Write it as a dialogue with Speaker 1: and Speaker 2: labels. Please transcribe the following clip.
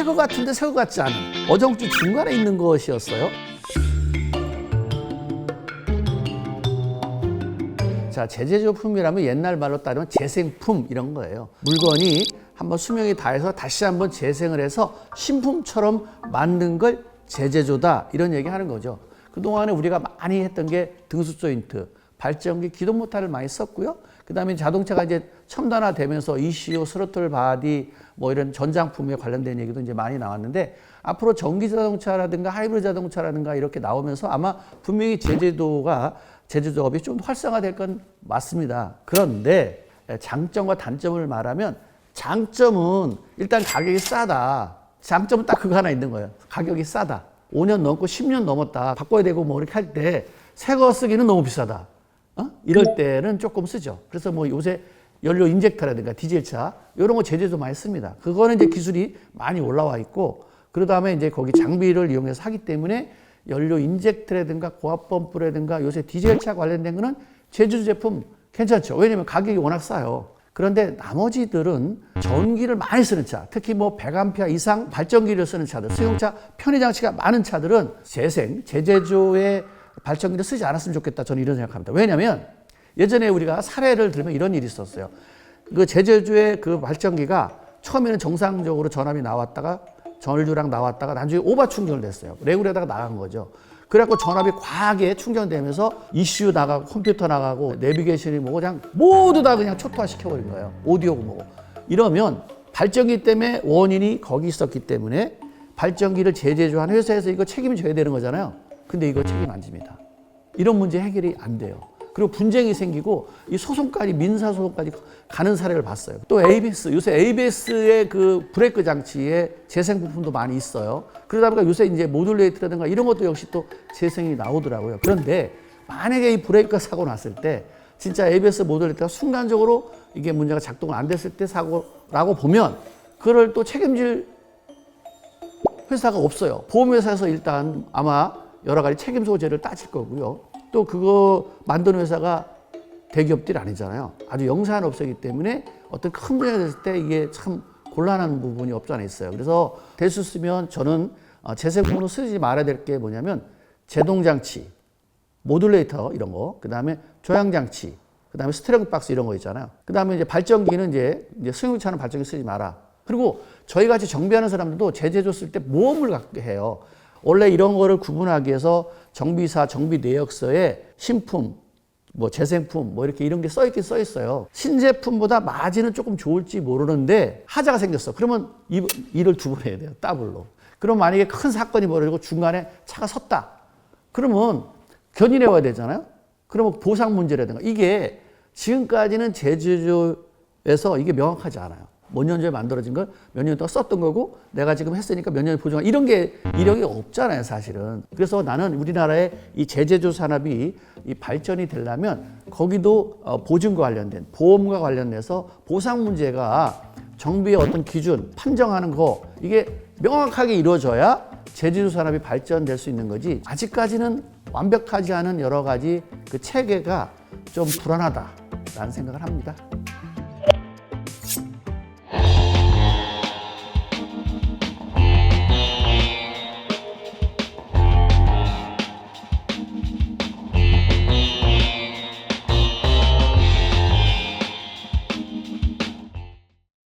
Speaker 1: 새거 같은데 새거 같지 않은 어정쩡 중간에 있는 것이었어요. 자, 제재조품이라면 옛날 말로 따르면 재생품 이런 거예요. 물건이 한번 수명이 다해서 다시 한번 재생을 해서 신품처럼 만든 걸 제재조다 이런 얘기 하는 거죠. 그동안에 우리가 많이 했던 게 등수 조인트, 발전기, 기동 모터를 많이 썼고요. 그 다음에 자동차가 이제 첨단화되면서 ECU, 스로틀 바디 뭐 이런 전장품에 관련된 얘기도 이제 많이 나왔는데 앞으로 전기 자동차라든가 하이브리드 자동차라든가 이렇게 나오면서 아마 분명히 제재조업이 좀 활성화될 건 맞습니다. 그런데 장점과 단점을 말하면 장점은 일단 가격이 싸다. 장점은 딱 그거 하나 있는 거예요. 가격이 싸다. 5년 넘고 10년 넘었다. 바꿔야 되고 뭐 이렇게 할 때 새 거 쓰기는 너무 비싸다. 이럴 때는 조금 쓰죠. 그래서 뭐 요새 연료 인젝터라든가 디젤차 이런 거 제재도 많이 씁니다. 그거는 이제 기술이 많이 올라와 있고 그 다음에 이제 거기 장비를 이용해서 하기 때문에 연료 인젝터라든가 고압 펌프라든가 요새 디젤차 관련된 거는 제조 제품 괜찮죠. 왜냐면 가격이 워낙 싸요. 그런데 나머지들은 전기를 많이 쓰는 차, 특히 뭐 100A 이상 발전기를 쓰는 차들, 수용차 편의 장치가 많은 차들은 제재조의 발전기를 쓰지 않았으면 좋겠다. 저는 이런 생각합니다. 왜냐면 예전에 우리가 사례를 들면 이런 일이 있었어요. 그 제재조의 그 발전기가 처음에는 정상적으로 전압이 나왔다가 전류랑 나왔다가 나중에 오버 충전을 됐어요. 레귤에다가 나간 거죠. 그래갖고 전압이 과하게 충전되면서 ECU 나가고 컴퓨터 나가고 내비게이션이 뭐고 그냥 모두 다 그냥 초토화 시켜버린 거예요. 오디오고 뭐고. 이러면 발전기 때문에 원인이 거기 있었기 때문에 발전기를 제재조한 회사에서 이거 책임을 져야 되는 거잖아요. 근데 이거 책임 안 집니다. 이런 문제 해결이 안 돼요. 그리고 분쟁이 생기고 이 소송까지 민사소송까지 가는 사례를 봤어요. 또 ABS, 요새 ABS의 그 브레이크 장치에 재생 부품도 많이 있어요. 그러다 보니까 요새 이제 모듈레이터라든가 이런 것도 역시 또 재생이 나오더라고요. 그런데 만약에 이 브레이크가 사고 났을 때 진짜 ABS 모듈레이터가 순간적으로 이게 문제가 작동을 안 됐을 때 사고라고 보면 그걸 또 책임질 회사가 없어요. 보험회사에서 일단 아마 여러 가지 책임 소재를 따질 거고요. 또 그거 만드는 회사가 대기업들이 아니잖아요. 아주 영세한 업체이기 때문에 어떤 큰 문제가 됐을 때 이게 참 곤란한 부분이 없지 않아 있어요. 그래서 될 수 있으면 저는 재생품으로 쓰지 말아야 될 게 뭐냐면 제동장치, 모듈레이터 이런 거, 그 다음에 조향장치, 그 다음에 스트레칭 박스 이런 거 있잖아요. 그 다음에 이제 발전기는 이제 승용차는 발전기 쓰지 마라. 그리고 저희 같이 정비하는 사람들도 제재조 쓸 때 모험을 갖게 해요. 원래 이런 거를 구분하기 위해서 정비사, 정비 내역서에 신품, 뭐 재생품, 뭐 이렇게 이런 게 써 있긴 써 있어요. 신제품보다 마진은 조금 좋을지 모르는데 하자가 생겼어. 그러면 일을 두 번 해야 돼요. 더블로. 그럼 만약에 큰 사건이 벌어지고 중간에 차가 섰다. 그러면 견인해 와야 되잖아요. 그러면 보상 문제라든가 이게 지금까지는 제재조에서 이게 명확하지 않아요. 몇 년 전에 만들어진 걸 몇 년 동안 썼던 거고 내가 지금 했으니까 몇 년을 보증한 이런 게 이력이 없잖아요, 사실은. 그래서 나는 우리나라의 이 제재조 산업이 이 발전이 되려면 거기도 보증과 관련된 보험과 관련돼서 보상 문제가 정비의 어떤 기준, 판정하는 거 이게 명확하게 이루어져야 제재조 산업이 발전될 수 있는 거지. 아직까지는 완벽하지 않은 여러 가지 그 체계가 좀 불안하다라는 생각을 합니다.